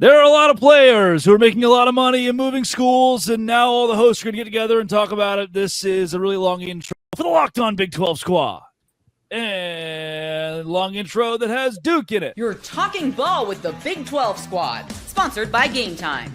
There are a lot of players who are making a lot of money and moving schools, and now all the hosts are going to get together and talk about it. This is a really long intro for the Locked On Big 12 Squad. And long intro that has Duke in it. You're talking ball with the Big 12 Squad, sponsored by Game Time.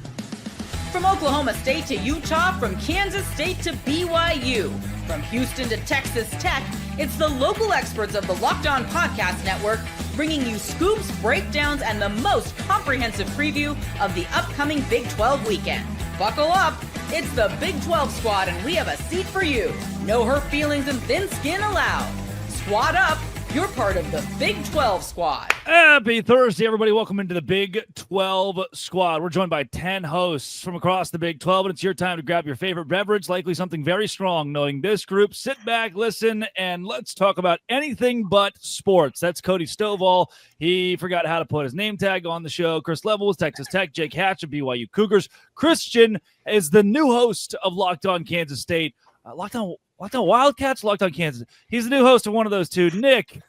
From Oklahoma State to Utah, from Kansas State to BYU, from Houston to Texas Tech, it's the local experts of the Locked On Podcast Network bringing you scoops, breakdowns, and the most comprehensive preview of the upcoming Big 12 weekend. Buckle up, it's the Big 12 Squad, and we have a seat for you. No hurt feelings and thin skin allowed. Squad up, you're part of the Big 12 Squad. Happy Thursday, everybody. Welcome into the Big 12 Squad. We're joined by 10 hosts from across the Big 12, and it's your time to grab your favorite beverage, likely something very strong. Knowing this group, sit back, listen, and let's talk about anything but sports. That's Cody Stovall. He forgot how to put his name tag on the show. Chris Level with Texas Tech. Jake Hatch of BYU Cougars. Christian is the new host of Locked On Kansas State. Locked On Wildcats, Locked On Kansas. He's the new host of one of those two. Nick,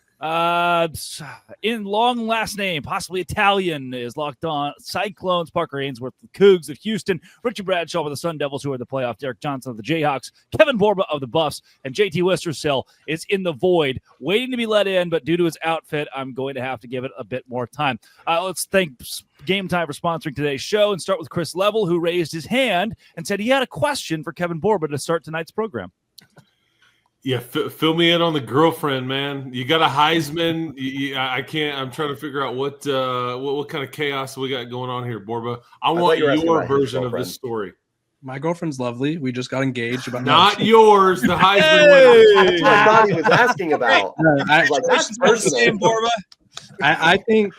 in long last name, possibly Italian, is Locked On Cyclones. Parker Ainsworth, the Cougs of Houston. Richard Bradshaw with the Sun Devils, who are the playoff. Derek Johnson of the Jayhawks. Kevin Borba of the Buffs. And JT Westersill is in the void, waiting to be let in, but due to his outfit, I'm going to have to give it a bit more time. Let's thank Game Time for sponsoring today's show and start with Chris Level, who raised his hand and said he had a question for Kevin Borba to start tonight's program. Yeah, fill me in on the girlfriend, man. You got a Heisman. I can't. I'm trying to figure out what kind of chaos we got going on here, Borba. I want your version of this story. My girlfriend's lovely. We just got engaged. Not yours. The Heisman winner. That's what I thought he was asking about. That's personal. Borba. I think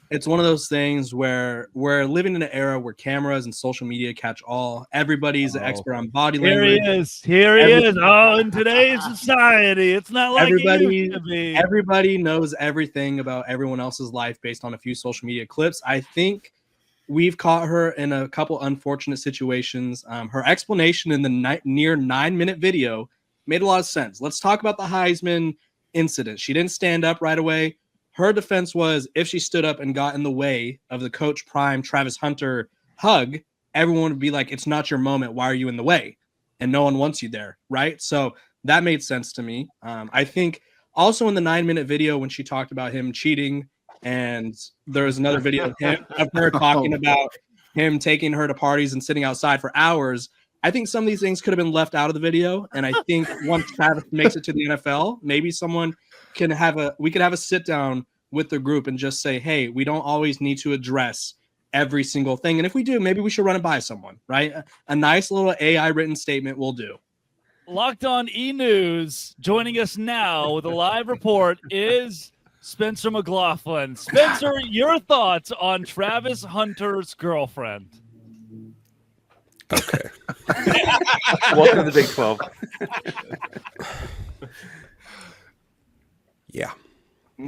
it's one of those things where we're living in an era where cameras and social media catch all. Everybody's an expert on body language. Here he is. Oh, in today's society, it's not like it used to be. Everybody knows everything about everyone else's life based on a few social media clips. I think we've caught her in a couple unfortunate situations. Her explanation in the near 9-minute video made a lot of sense. Let's talk about the Heisman incident. She didn't stand up right away. Her defense was if she stood up and got in the way of the Coach Prime Travis Hunter hug, everyone would be like, it's not your moment. Why are you in the way? And no one wants you there, right? So that made sense to me. I think also in the 9-minute video when she talked about him cheating, and there was another video of her talking about him taking her to parties and sitting outside for hours. I think some of these things could have been left out of the video. And I think once Travis makes it to the NFL, maybe someone we could have a sit down with the group and just say, hey, we don't always need to address every single thing. And if we do, maybe we should run it by someone, right? A nice little AI written statement will do. Locked On E-News joining us now with a live report is Spencer McLaughlin. Spencer, your thoughts on Travis Hunter's girlfriend? Okay. Welcome to the Big 12. Yeah.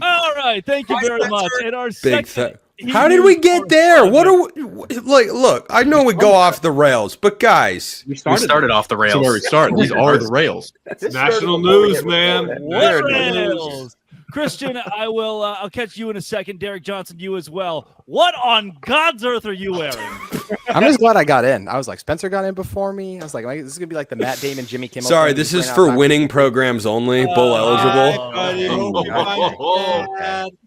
All right. Thank you very much. And our How did we get there? What are we, look, I know we go off the rails, but guys, we started off the rails. That's where we started. These are the rails. National news, man. Rails. Christian, I'll catch you in a second. Derek Johnson, you as well. What on God's earth are you wearing? I'm just glad I got in. I was like, Spencer got in before me. I was like, this is gonna be like the Matt Damon, Jimmy Kimmel. Sorry, this is for winning programs only, bowl eligible.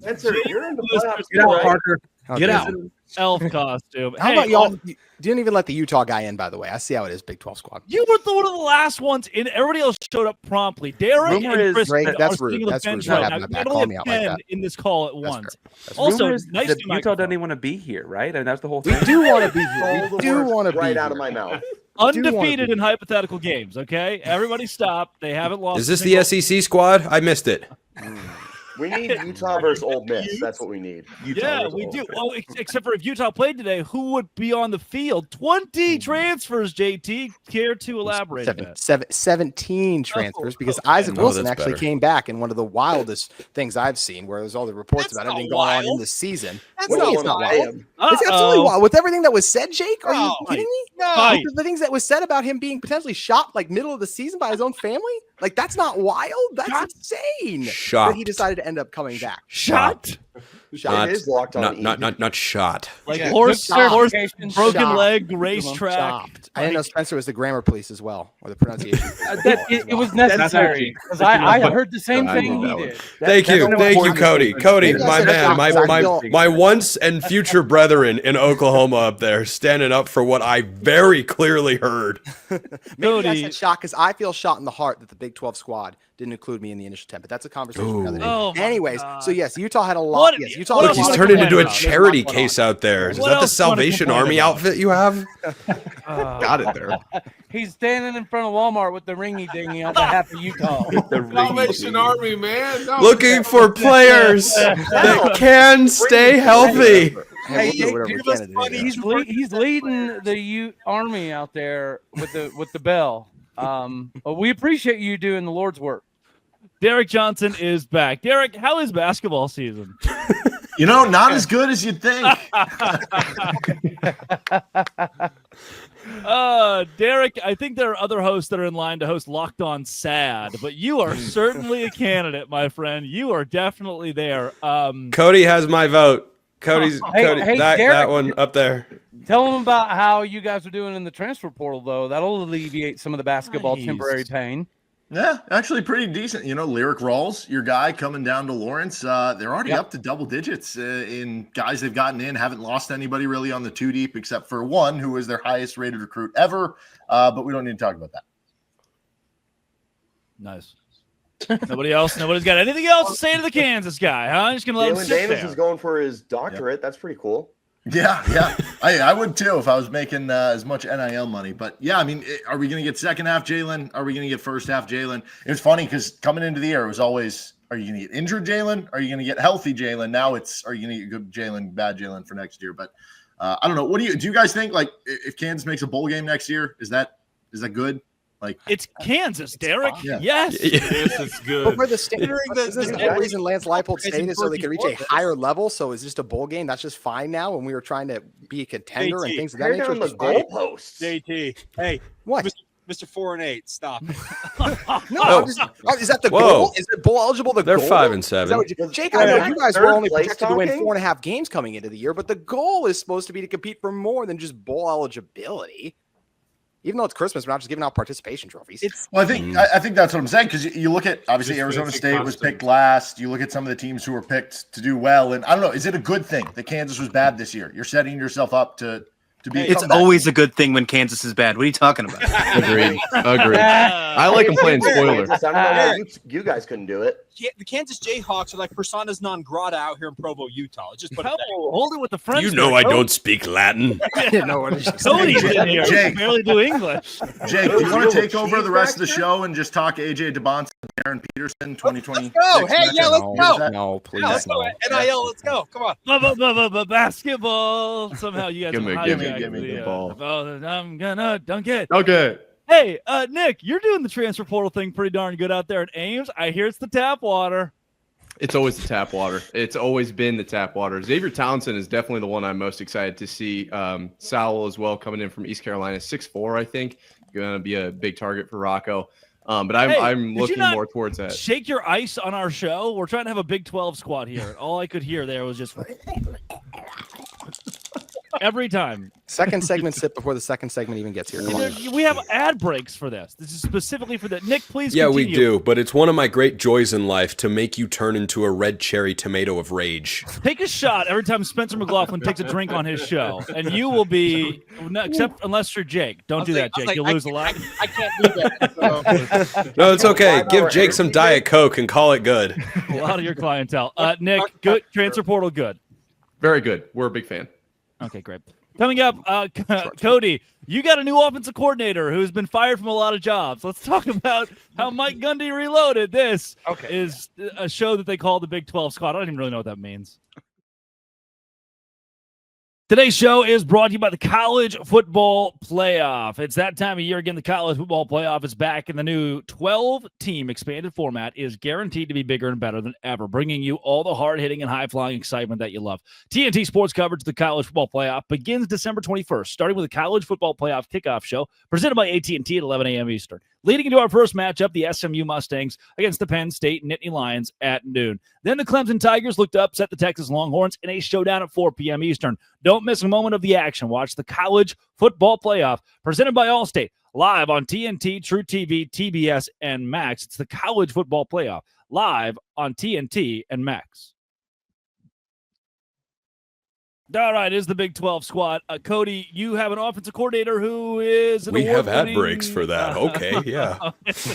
Spencer, you're in the playoffs. Get out, Parker. Get out. Elf costume. How about y'all? You didn't even let the Utah guy in, by the way. I see how it is, Big 12 Squad. You were one of the last ones in. Everybody else showed up promptly. Derek and Chris that's rude. That's rude. Call me out like that. In this call at once. Also, nice that Utah doesn't even want to be here, right? And that's the whole thing. We do want to be here. We do want to be right out of my mouth. Undefeated in hypothetical games. Okay, everybody stop. They haven't lost. Is this the SEC squad? I missed it. We need Utah versus Ole Miss. That's what we need. We do. Well, except for if Utah played today, who would be on the field? 20 transfers, JT. Care to elaborate? 17 transfers because Isaac Wilson actually came back in one of the wildest things I've seen, where there's all the reports about everything going on in the season. It's not wild. It's absolutely wild. With everything that was said, Jake, are you kidding me? No. The things that was said about him being potentially shot like middle of the season by his own family, like that's not wild. That's insane. Shocked. That he decided to end up coming back. Shocked. It is locked on. Not shot. Like horse, broken leg, racetrack. Chopped. I didn't know Spencer was the grammar police as well, or the pronunciation. It was necessary because I heard the same thing he did. Thank you, Cody. Cody, my man, my once and future brethren in Oklahoma up there, standing up for what I very clearly heard. Maybe I said shot because I feel shot in the heart that the Big 12 squad didn't include me in the initial 10, but that's a conversation for another day. Anyways, so yes, Utah had a lot. Look, he's turned into a charity case out there. Is that the Salvation Army outfit you have? Got it there. He's standing in front of Walmart with the ringy dingy on behalf of Utah. The Salvation Army, man. No, looking for players that can stay healthy. He's leading the Army out there with the bell. We appreciate you doing the Lord's work. Derek Johnson is back. Derek, how is basketball season? Not as good as you'd think. Derek, I think there are other hosts that are in line to host Locked On Sad, but you are certainly a candidate, my friend. You are definitely there. Cody has my vote. Cody, Derek, that one up there. Tell them about how you guys are doing in the transfer portal, though. That'll alleviate some of the basketball temporary pain. Yeah, actually pretty decent. Lyric Rawls, your guy coming down to Lawrence, they're already up to double digits in guys they've gotten in. Haven't lost anybody really on the 2 deep except for one who was their highest rated recruit ever. But we don't need to talk about that. Nice. Nobody's got anything else to say to the Kansas guy, huh? I'm just gonna let him sit Davis there. is going for his doctorate. That's pretty cool. Yeah. I would too if I was making as much NIL money. But yeah, are we going to get second half Jalen? Are we going to get first half Jalen? It was funny because coming into the year, it was always, are you going to get injured Jalen? Are you going to get healthy Jalen? Now it's, are you going to get good Jalen, bad Jalen for next year? But I don't know. What do you guys think? Like, if Kansas makes a bowl game next year, is that good? Like, it's Kansas, Derek. Yeah. Yes, it's good. But for the standard, is this the whole reason Lance Leipold stayed so they could reach a higher level? So is just a bowl game? That's just fine now when we were trying to be a contender and things of that nature. The goalposts. JT, hey, what? Mr. 4-8, stop. No, is that the goal? Is it bowl eligible? They're 5-7. Jake, I know you guys were only projected to win 4.5 games coming into the year, but the goal is supposed to be to compete for more than just bowl eligibility. Even though it's Christmas, we're not just giving out participation trophies. I think that's what I'm saying, because you look at, obviously, Arizona State was picked last. You look at some of the teams who were picked to do well, and I don't know, is it a good thing that Kansas was bad this year? You're setting yourself up to be. It's always a good thing when Kansas is bad. What are you talking about? Agreed. I like them playing spoiler. You guys couldn't do it. The Kansas Jayhawks are like personas non grata out here in Provo, Utah. Just put hold it with the French. I don't speak Latin. Cody's in here. Jake, barely do English. Jake, do you want to take over the rest of the show and just talk AJ DeBonce and Aaron Peterson 2020? Let's go. Hey, yeah, let's go. No, please. Let's go. NIL, let's go. Come on. Basketball. Somehow you guys give me the ball. I'm gonna dunk it. Okay. Hey, Nick, you're doing the transfer portal thing pretty darn good out there in Ames. I hear it's the tap water. It's always the tap water. It's always been the tap water. Xavier Townsend is definitely the one I'm most excited to see. Sowell as well, coming in from East Carolina, 6'4", I think. Going to be a big target for Rocco. But I'm looking more towards that. Shake your ice on our show. We're trying to have a Big 12 squad here. All I could hear there was just every time. Second segment sip before the second segment even gets here. Come on. We have ad breaks for this. This is specifically for that. Nick, please Yeah, continue. we do, but it's one of my great joys in life to make you turn into a red cherry tomato of rage. Take a shot every time Spencer McLaughlin takes a drink on his show, and you will be, except unless you're Jake. Don't do that, Jake. You'll lose a lot. I can't do that. So. No, it's okay. Give Jake some Diet Coke and call it good. A lot of your clientele. Nick, good. Transfer portal, good. Very good. We're a big fan. Okay, great. Coming up, Cody, you got a new offensive coordinator who's been fired from a lot of jobs. Let's talk about how Mike Gundy reloaded. This is a show that they call the Big 12 Squad. I don't even really know what that means. Today's show is brought to you by the College Football Playoff. It's that time of year again. The College Football Playoff is back, and the new 12-team expanded format is guaranteed to be bigger and better than ever, bringing you all the hard-hitting and high-flying excitement that you love. TNT Sports coverage of the College Football Playoff begins December 21st, starting with the College Football Playoff kickoff show presented by AT&T at 11 a.m. Eastern. Leading into our first matchup, the SMU Mustangs against the Penn State Nittany Lions at noon. Then the Clemson Tigers looked to upset the Texas Longhorns in a showdown at 4 p.m. Eastern. Don't miss a moment of the action. Watch the College Football Playoff presented by Allstate live on TNT, True TV, TBS, and Max. It's the College Football Playoff live on TNT and Max. All right, is the Big 12 squad. Cody, you have an offensive coordinator who is we have ad breaks for that. Okay, yeah.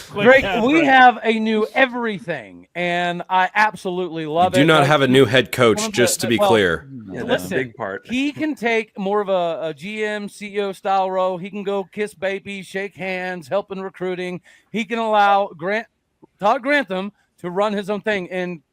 Great. We have a new everything, and I absolutely love it. Do not have a new head coach, just to be clear. Yeah, that's a big part. He can take more of a GM, CEO style role. He can go kiss babies, shake hands, help in recruiting. He can allow Todd Grantham to run his own thing. And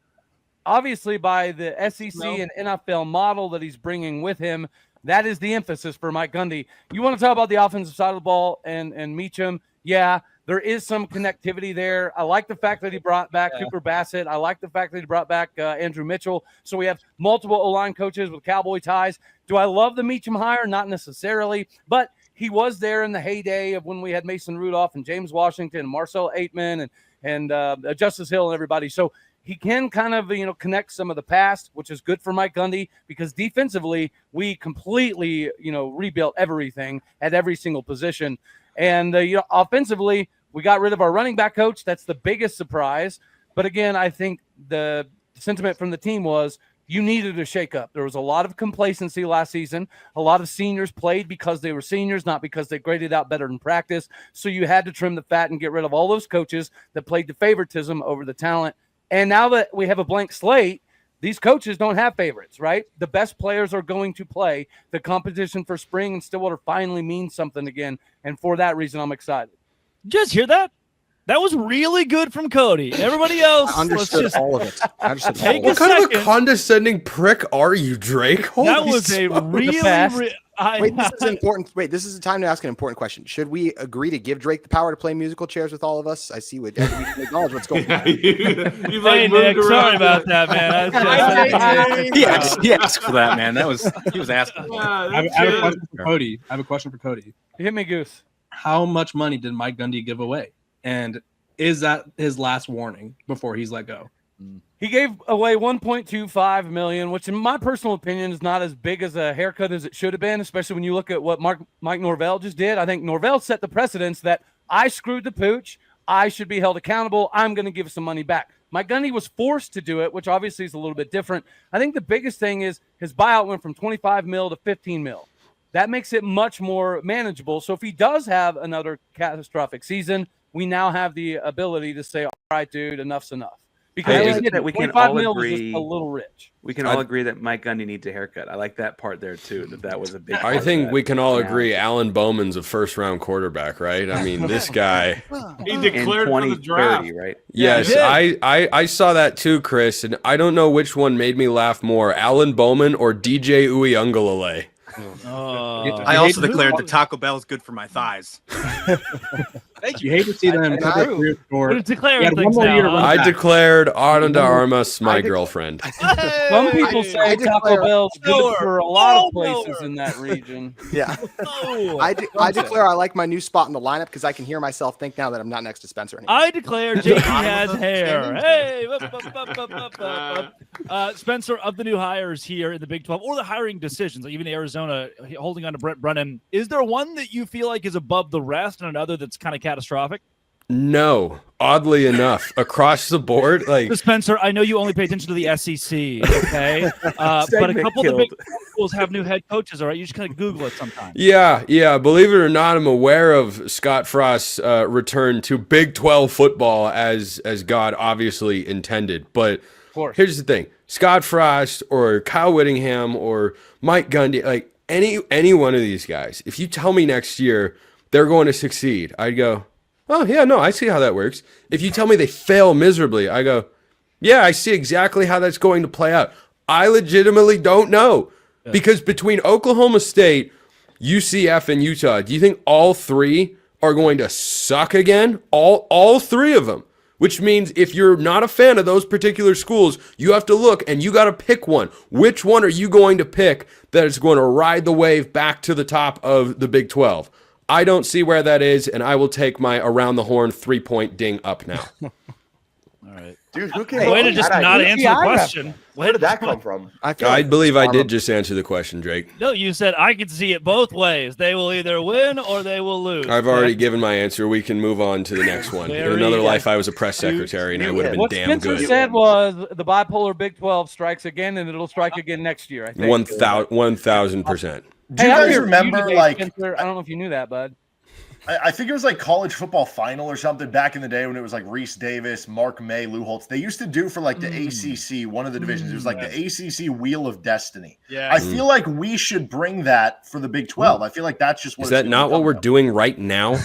obviously, by the SEC and NFL model that he's bringing with him, that is the emphasis for Mike Gundy. You want to talk about the offensive side of the ball and Meacham? Yeah, there is some connectivity there. I like the fact that he brought back Cooper Bassett. I like the fact that he brought back Andrew Mitchell. So we have multiple O-line coaches with Cowboy ties. Do I love the Meacham hire? Not necessarily, but he was there in the heyday of when we had Mason Rudolph and James Washington and Marcel Aitman and Justice Hill and everybody. So he can kind of, connect some of the past, which is good for Mike Gundy because defensively we completely, rebuilt everything at every single position. And, offensively, we got rid of our running back coach. That's the biggest surprise. But again, I think the sentiment from the team was you needed a shakeup. There was a lot of complacency last season. A lot of seniors played because they were seniors, not because they graded out better in practice. So you had to trim the fat and get rid of all those coaches that played the favoritism over the talent. And now that we have a blank slate, these coaches don't have favorites, right? The best players are going to play. The competition for spring and Stillwater finally means something again. And for that reason, I'm excited. Just hear that? That was really good from Cody. Everybody else, I understood all of it. What kind of a condescending prick are you, Drake? Holy that was a really Wait, this is important. Wait, this is the time to ask an important question. Should we agree to give Drake the power to play musical chairs with all of us? I see what we can acknowledge what's going on. you hey, Nick, sorry about that, man. He asked for that, man. He was asking. I have a question for Cody. I have a question for Cody. Hit me, Goose. How much money did Mike Gundy give away? And is that his last warning before he's let go? He gave away $1.25 million, which in my personal opinion is not as big as a haircut as it should have been, especially when you look at what Mike Norvell just did. I think Norvell set the precedence that I screwed the pooch. I should be held accountable. I'm going to give some money back. Mike Gundy was forced to do it, which obviously is a little bit different. I think the biggest thing is his buyout went from 25 mil to 15 mil. That makes it much more manageable. So if he does have another catastrophic season, we now have the ability to say, all right, dude, enough's enough. Because that we can all agree is just a little rich. We can all agree that Mike Gundy needs a haircut. I like that part there too. That was a big. I think we can all agree Alan Bowman's a first-round quarterback, right? I mean, this guy. He declared for the draft, right? Yes, I saw that too, Chris, and I don't know which one made me laugh more, Alan Bowman or DJ Uyunglele. I also declared that Taco Bell is good for my thighs. Thank you. You hate to see them. We're declaring things now. I declared Arden de Armas my girlfriend. Some people say Taco Bell's good for a lot of places in that region. Yeah. I declare I like my new spot in the lineup because I can hear myself think now that I'm not next to Spencer anymore. I declare JP has hair. Hey, Spencer, of the new hires here in the Big 12 or the hiring decisions, like even Arizona holding on to Brent Brennan, is there one that you feel like is above the rest and another that's kind of catastrophic? No, oddly enough, across the board, like Spencer, I know you only pay attention to the SEC, okay? But a couple of the big schools have new head coaches. All right, you just kind of Google it sometimes. Yeah. Believe it or not, I'm aware of Scott Frost's return to Big 12 football as God obviously intended. But here's the thing: Scott Frost or Kyle Whittingham or Mike Gundy, like any one of these guys, if you tell me next year they're going to succeed, I'd go, oh, yeah, no, I see how that works. If you tell me they fail miserably, I go, yeah, I see exactly how that's going to play out. I legitimately don't know. Yeah. Because between Oklahoma State, UCF, and Utah, do you think all three are going to suck again? All three of them. Which means if you're not a fan of those particular schools, you have to look and you got to pick one. Which one are you going to pick that is going to ride the wave back to the top of the Big 12? I don't see where that is, and I will take my around the horn 3-point ding up now. All right. Dude, who came Way to just not answer the question. Where did that come from? I believe I did just answer the question, Drake. No, you said I could see it both ways. They will either win or they will lose. I've already given my answer. We can move on to the next one. In another life, I was a press secretary, and I would have been damn What good. Spencer said was the bipolar Big 12 strikes again, and it'll strike again next year, I think. 1,000%. Do you guys remember, like, Spencer, I don't know if you knew that, bud. I think it was like college football final or something back in the day when it was like Reese Davis, Mark May, Lou Holtz. They used to do for like the ACC, one of the divisions. It was like the ACC Wheel of Destiny. Yeah. I feel like we should bring that for the Big 12. I feel like that's just what Is that not what we're doing right now?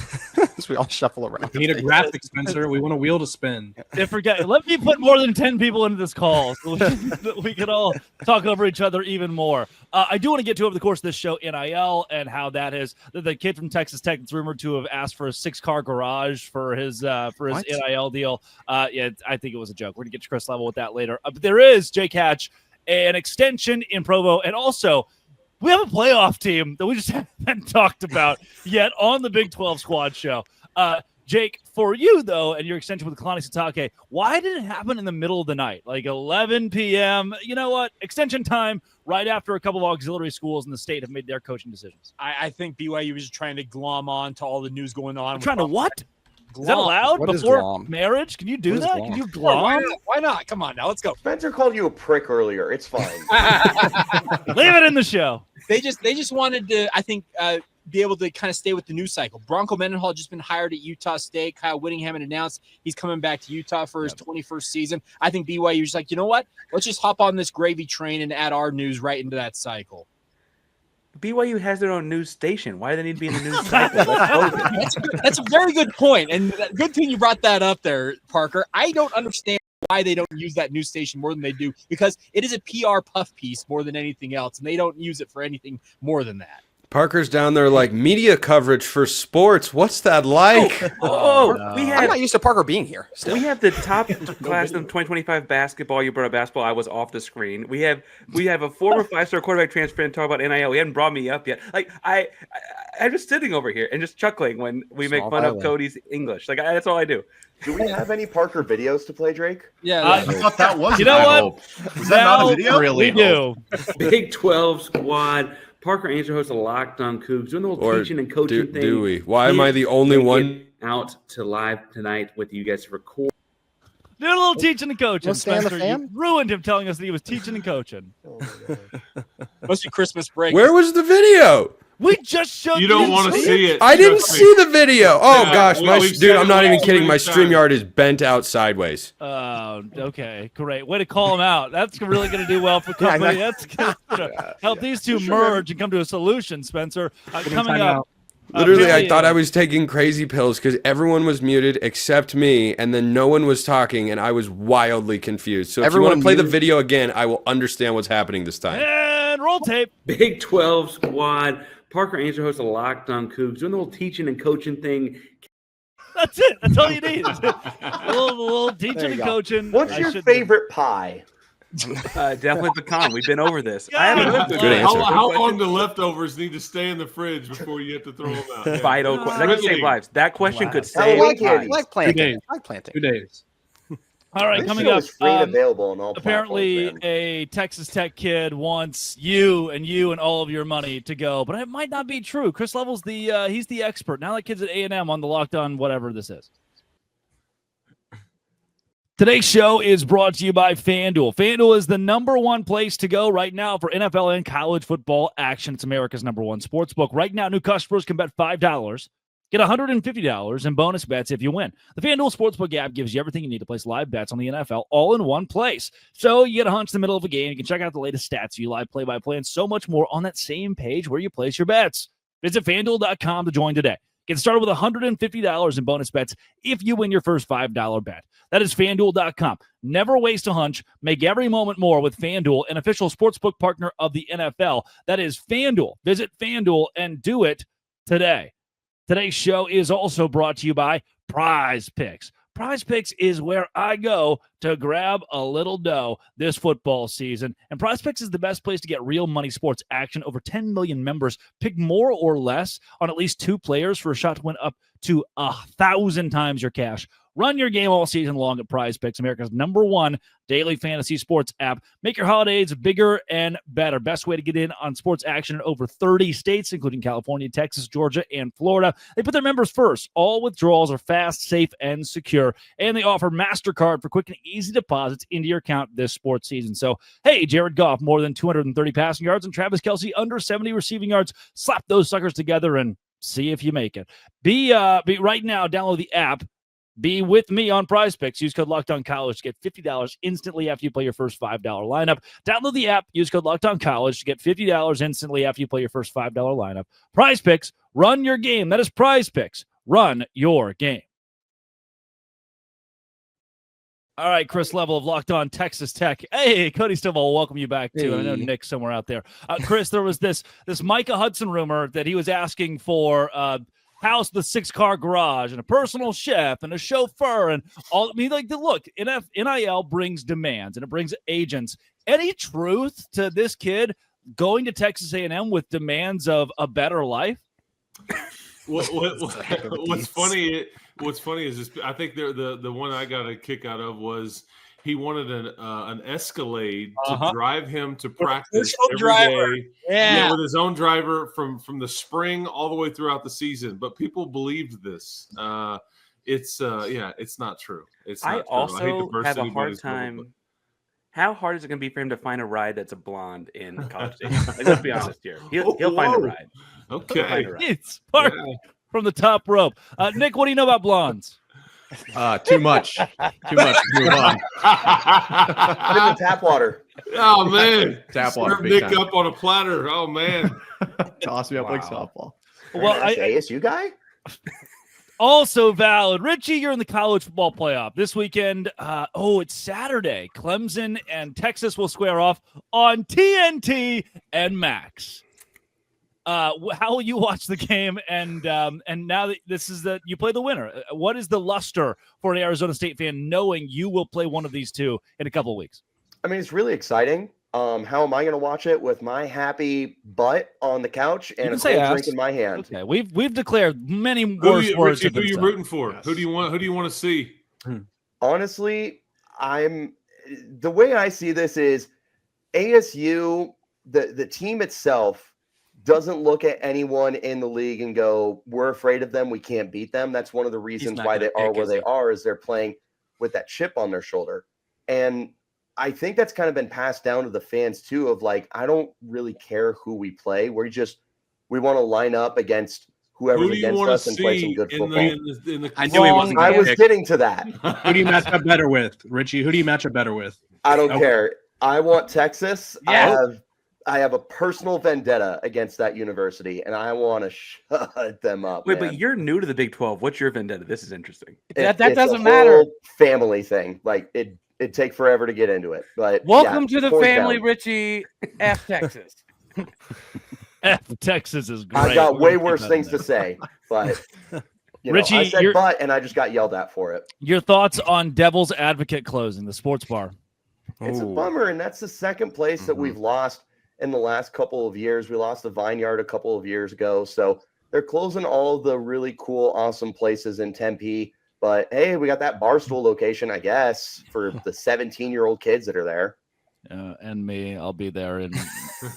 So we all shuffle around. We need a graphic, Spencer. We want a wheel to spin. Let me put more than 10 people into this call so we can all talk over each other even more. I do want to get to over the course of this show NIL and how that is the kid from Texas Tech that's rumored to have asked for a 6-car garage for his NIL deal. Yeah, I think it was a joke. We're gonna get to Chris Level with that later. But there is, Jake Hatch, an extension in Provo, and also we have a playoff team that we just haven't talked about yet on the Big 12 Squad show. Jake, for you, though, and your extension with Kalani Sitake, why did it happen in the middle of the night, like 11 p.m.? You know what? Extension time right after a couple of auxiliary schools in the state have made their coaching decisions. I think BYU was just trying to glom on to all the news going on. Trying to what? Is that allowed before marriage? Can you do that? Can you glom? Why not? Come on now, let's go. Spencer called you a prick earlier. It's fine. Leave it in the show. They just wanted to, I think, be able to kind of stay with the news cycle. Bronco Mendenhall had just been hired at Utah State. Kyle Whittingham had announced he's coming back to Utah for his 21st season. I think BYU is like, you know what? Let's just hop on this gravy train and add our news right into that cycle. BYU has their own news station. Why do they need to be in the news cycle? That's a very good point. And good thing you brought that up there, Parker. I don't understand why they don't use that news station more than they do, because it is a PR puff piece more than anything else, and they don't use it for anything more than that. Parker's down there like media coverage for sports. What's that like? I'm not used to Parker being here. Still. We have the top class of 2025 basketball. You brought up basketball. I was off the screen. We have a former 5-star quarterback transfer and talk about NIL. He hadn't brought me up yet. Like I'm just sitting over here and just chuckling when we make fun of Cody's English. Like that's all I do. Do we have any Parker videos to play, Drake? Yeah, I thought that was. You know what? Was that not a video? Really, we do. Big 12 Squad. Parker Ainsworth hosts a Locked On Cougs, doing the whole teaching and coaching thing. Do we? Why am I the only one out to live tonight with you guys to record? Did a little teaching and coaching. Spencer, you ruined him telling us that he was teaching and coaching. Must be Christmas break. Where was the video? We just showed you. Don't want to see it. I didn't see the video. Oh gosh, dude, I'm not even kidding. My StreamYard is bent out sideways. Okay, great. Way to call him out. That's really going to do well for company. That's going to help these two merge and come to a solution, Spencer. Coming up. Literally, I thought I was taking crazy pills because everyone was muted except me, and then no one was talking, and I was wildly confused. So if you want to play the video again, I will understand what's happening this time. And roll tape. Big 12 Squad. Parker Ainsworth hosts a Locked On Cougs, doing the whole teaching and coaching thing. That's it. That's all you need. a little teaching and coaching. What's your favorite pie? Definitely pecan. We've been over this. Yeah. I haven't lived Good answer. How long do leftovers need to stay in the fridge before you have to throw them out? Yeah. Vital. That could save lives. That question could I save like lives. planting. I like planting. 2 days. All right, This coming show up. is free and available on all Apparently, platforms, a Texas Tech kid wants you and all of your money to go, but it might not be true. Chris Level's he's the expert. Now that kid's at A&M on the Locked On whatever this is. Today's show is brought to you by FanDuel. FanDuel is the #1 place to go right now for NFL and college football action. It's America's #1 sportsbook. Right now, new customers can bet $5. Get $150 in bonus bets if you win. The FanDuel Sportsbook app gives you everything you need to place live bets on the NFL all in one place. So you get a hunch in the middle of a game. You can check out the latest stats, view live play-by-play, and so much more on that same page where you place your bets. Visit FanDuel.com to join today. Get started with $150 in bonus bets if you win your first $5 bet. That is FanDuel.com. Never waste a hunch. Make every moment more with FanDuel, an official sportsbook partner of the NFL. That is FanDuel. Visit FanDuel and do it today. Today's show is also brought to you by Prize Picks. Prize Picks is where I go to grab a little dough this football season. And Prize Picks is the best place to get real money sports action. Over 10 million members. Pick more or less on at least 2 players for a shot to win up to 1,000 times your cash. Run your game all season long at Prize Picks, America's #1 daily fantasy sports app. Make your holidays bigger and better. Best way to get in on sports action in over 30 states, including California, Texas, Georgia, and Florida. They put their members first. All withdrawals are fast, safe, and secure. And they offer MasterCard for quick and easy deposits into your account this sports season. So, hey, Jared Goff, more than 230 passing yards, and Travis Kelce, under 70 receiving yards. Slap those suckers together and see if you make it. Be right now, download the app. Be with me on Prize Picks. Use code LOCKEDONCollege to get $50 instantly after you play your first $5 lineup. Download the app. Use code LOCKEDONCollege to get $50 instantly after you play your first $5 lineup. Prize Picks. Run your game. That is Prize Picks. Run your game. All right, Chris Level of Locked On Texas Tech. Hey, Cody Stovall, welcome you back too. Hey. I know Nick's somewhere out there. Chris, there was this Micah Hudson rumor that he was asking for house with a 6-car garage and a personal chef and a chauffeur and all. I mean, like, look, NIL brings demands and it brings agents. Any truth to this kid going to Texas A&M with demands of a better life? What's funny is this, I think the one I got a kick out of was he wanted an Escalade to drive him to practice every day. Yeah, with his own driver from the spring all the way throughout the season. But people believed this. It's not true. It's not I true. also have a hard time. How hard is it going to be for him to find a ride that's a blonde in College Station? Like, let's be honest here. He'll find a ride. Okay. It's part from the top rope. Nick, what do you know about blondes? Too much. Too much. Move on. Tap water. Oh man, tap water. Nick up on a platter. Oh man, toss me up like softball. Well, ASU guy. Also valid. Richie, you're in the college football playoff this weekend. It's Saturday. Clemson and Texas will square off on TNT and Max. How will you watch the game? And now that this is you play the winner, what is the luster for an Arizona State fan knowing you will play one of these two in a couple of weeks? I mean, it's really exciting. How am I going to watch it with my happy butt on the couch and a cold drink in my hand? Okay, we've declared many worse words. Richie, who are you rooting for? Yes. Who do you want to see? Honestly, the way I see this is ASU, the team itself doesn't look at anyone in the league and go, we're afraid of them, we can't beat them. That's one of the reasons why they are where they are, is they're playing with that chip on their shoulder. And I think that's kind of been passed down to the fans too, of like, I don't really care who we play. We want to line up against whoever's against us and play some good football. I was getting to that. Who do you match up better with, Richie? Who do you match up better with? I don't care. I want Texas. Yeah. I have a personal vendetta against that university, and I want to shut them up. Wait, but you're new to the Big 12. What's your vendetta? This is interesting. That doesn't matter. Family thing. Like, it'd take forever to get into it. But welcome to the family, down. Richie. F Texas. F Texas is great. I've got way worse things to say, but Richie, I said but, and I just got yelled at for it. Your thoughts on Devil's Advocate closing, the sports bar? It's a bummer, and that's the second place that we've lost in the last couple of years. We lost the Vineyard a couple of years ago. So they're closing all the really cool, awesome places in Tempe. But hey, we got that Barstool location, I guess, for the 17-year-old kids that are there. And me, I'll be there in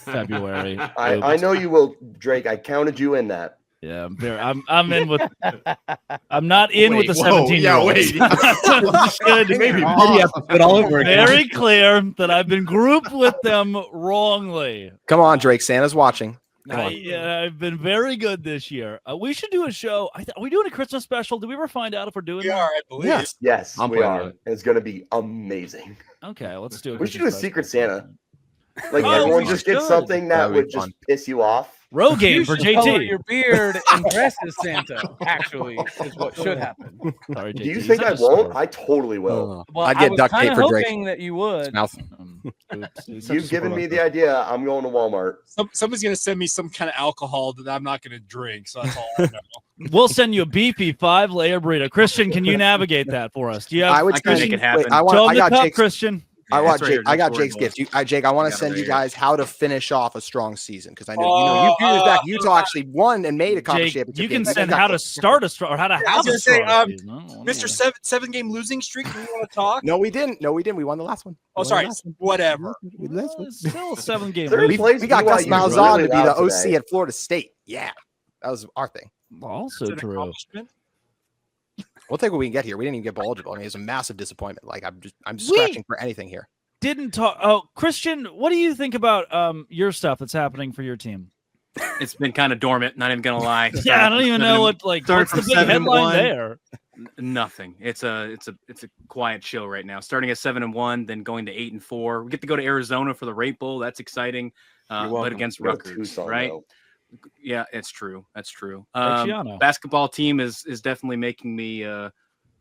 February. I know you will, Drake. I counted you in that. Yeah, I'm in with. I'm not in with the 17. Yeah, wait. Maybe you have to put all over again. Very clear that I've been grouped with them wrongly. Come on, Drake. Santa's watching. I've been very good this year. We should do a show. Are we doing a Christmas special? Did we ever find out if we're doing that? I believe. Yes, we are. It's going to be amazing. Okay, let's do it. We should do a Secret Santa. Like everyone just gets something that would just piss you off. Row game for Color JT. your beard and dress as Santa. Actually, is what should happen. Sorry, Do JT. you think I won't? I totally will. Well, I'd I get was duct kind tape of for Drake. hoping that you would. Mouth. You've given me the idea. I'm going to Walmart. Somebody's gonna send me some kind of alcohol that I'm not gonna drink, so that's all I know. We'll send you a beefy 5-layer burrito. Christian, can you navigate that for us? Do you have? I would I can say- make it happen. wait, Show I him the got cup, Jake's, Christian. I want that's right Jake. here. I got That's where Jake's it gift. goes. Jake, I want I to got it send right you here. guys how to finish off a strong season because I know you few years back Utah actually won and made a conference Jake, championship. you can game. send got how to this. start a strong or how to I have was a gonna say, strong season. I don't Mr. know. Seven-game losing streak. Do you want to talk? No, we didn't. We won the last one. Oh, sorry. Whatever. Well, it's still a 7-game Third losing. place We got BYU Gus is Malzahn really to be loud the OC today. at Florida State. Yeah, that was our thing. Also It's an true. accomplishment. We'll take what we can get here. We didn't even get bowl eligible. I mean, it's a massive disappointment. Like I'm scratching for anything here. Didn't talk. Oh, Christian, what do you think about your stuff that's happening for your team? It's been kind of dormant. Not even gonna lie. Yeah, I don't even know what like. Started What's the from big headline 7-1. there? Nothing. It's a quiet show right now. Starting at 7-1, then going to 8-4. We get to go to Arizona for the Rate Bowl. That's exciting. But against Go to Rutgers, Tucson, right? though. Yeah, it's true. That's true. Luciano. Basketball team is definitely making me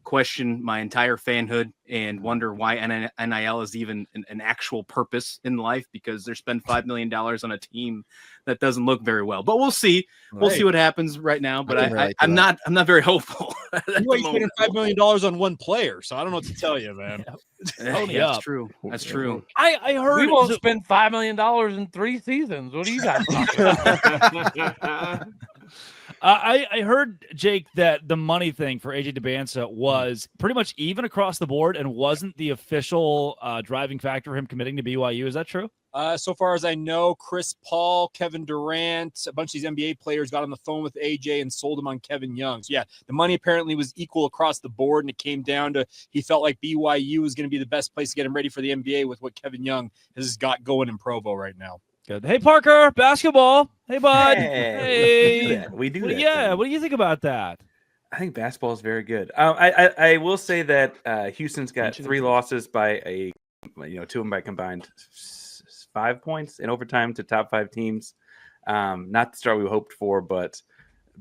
question my entire fanhood and wonder why NIL is even an actual purpose in life, because they spend $5 million on a team that doesn't look very well. But we'll see. We'll see what happens right now. But I'm not very hopeful. You spending $5 million on one player, so I don't know what to tell you, man. That's true. That's true. I heard We won't spend $5 million in 3 seasons. What are you guys talking about? I heard, Jake, that the money thing for AJ DeBansa was pretty much even across the board and wasn't the official driving factor for him committing to BYU. Is that true? So far as I know, Chris Paul, Kevin Durant, a bunch of these NBA players got on the phone with AJ and sold him on Kevin Young. So, yeah, the money apparently was equal across the board, and it came down to he felt like BYU was going to be the best place to get him ready for the NBA with what Kevin Young has got going in Provo right now. Good. Hey, Parker, basketball. Hey, bud. Hey. We do that. Yeah. What do you think about that? I think basketball is very good. I will say that Houston's got 3 losses by 2 of them by combined 5 points in overtime to top 5 teams. Not the start we hoped for, but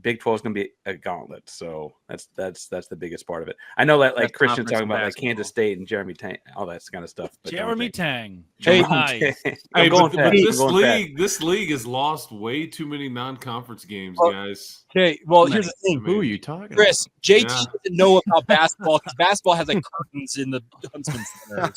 Big 12 is going to be a gauntlet. So that's the biggest part of it. I know that like Christian talking about like Kansas State and Jeremy Tang, all that kind of stuff. But Jeremy Tang. Hey, Nice. Hey, going but fast. this I'm going this league has lost way too many non-conference games, guys. Okay, well, here's the thing. Who are you talking Chris, JT Yeah. doesn't know about basketball because basketball has like curtains in the Huntsman Center.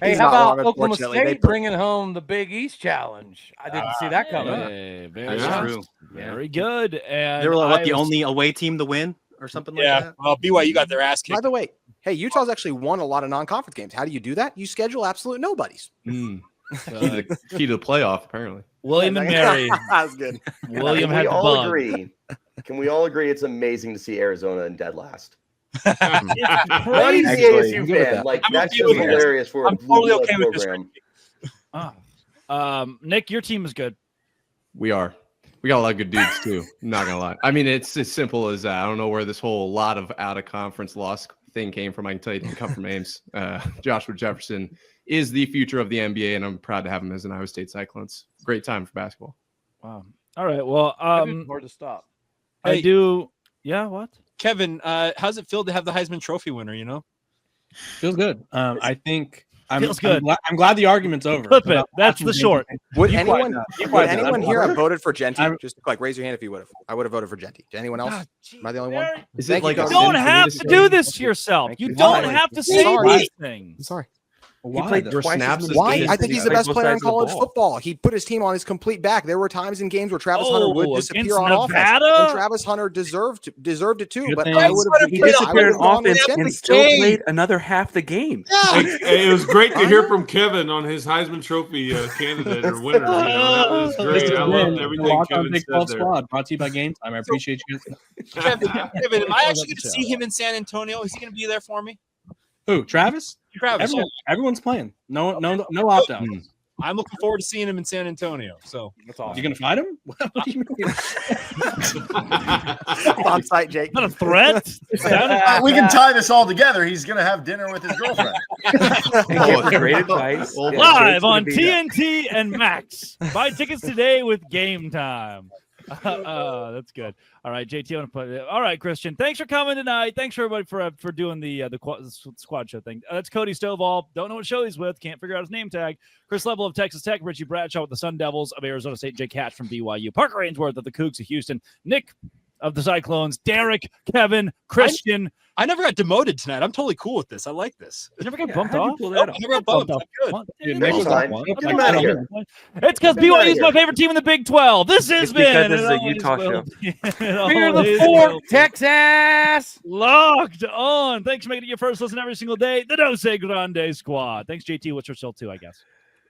Hey, He's how not about wrong, Oklahoma unfortunately. State bringing home the Big East Challenge? I didn't see that coming. Hey, very That's good. true. Very good. And They were like, I the was- only away team to win or something like Yeah, that. well, BYU got their ass By kicked. the way, hey, Utah's actually won a lot of non-conference games. How do you do that? You schedule absolute nobodies. Key to the playoff, apparently. William and Mary. That's good. William Can had we the all bug. agree? Can we all agree it's amazing to see Arizona in dead last? It's Not even crazy. the ASU I'm good with fan. that. Like I'm that's okay just with this. hilarious for a I'm blue totally blood okay with this. program. Nick, your team is good. We are. We got a lot of good dudes too. I'm not gonna lie. I mean, it's as simple as that. I don't know where this whole lot of out of conference loss thing came from. I can tell you it didn't come from Ames. Joshua Jefferson is the future of the NBA, and I'm proud to have him as an Iowa State Cyclones. Great time for basketball. Wow. All right. Well, Hard to stop. I Hey. do. Yeah. What? Kevin, how's it feel to have the Heisman Trophy winner? You know, Feels good. I think Feels good. I'm glad the argument's over. Clip it. That's the short. Would Be anyone, quiet now. Be would quiet now. anyone I'm here have over. voted for Genty? I'm- Just like raise your hand if you would have. I would have voted for Genty. Anyone else? Am I the only one? Is Thank it like you, a Coach. You don't sin for me have to say- do this to yourself. Thank You you. don't Why? have to I'm say sorry. these things. I'm sorry. He played There were twice as snaps many this Why? game. I think he's the Played best both player in sides of the college ball. football. He put his team on his complete back. There were times in games where Travis Hunter would Oh, disappear against on offense. Nevada? And Travis Hunter deserved it too. Good But thing. I would have. He I disappeared would've on gone with offense Genty. and still played another half the game. Hey, it was great to hear from Kevin on his Heisman Trophy candidate or winner. That was great. I loved everything Lock on Kevin Big said 12 there. Squad, brought to you by Game Time. I appreciate you guys. Kevin, am I actually going to see him in San Antonio? Is he going to be there for me? Who? Travis? Travis. Everyone's playing. No opt out. I'm looking forward to seeing him in San Antonio. So That's awesome. You gonna fight him? What do you mean? On site, Jake. Not a threat. We can tie this all together. He's going to have dinner with his girlfriend. Great advice. Live on TNT and Max. Buy tickets today with Game Time. That's good. All right, JT, I want to put it. All right, Christian, thanks for coming tonight. Thanks for everybody for doing the squad show thing. That's Cody Stovall. Don't know what show he's with. Can't figure out his name tag. Chris Level of Texas Tech. Richie Bradshaw with the Sun Devils of Arizona State. Jake Hatch from BYU. Parker Ainsworth of the Cougs of Houston. Nick of the Cyclones. Derek, Kevin, Christian. I never got demoted tonight. I'm totally cool with this. I like this. You never got bumped off? I never got bumped. I'm good. It's because BYU is my favorite team in the Big 12. This has been because it's a Utah show. Fear the Fort, Texas. Locked on. Thanks for making it your first listen every single day. The No Say Grande Squad. Thanks, JT. What's your still too, I guess.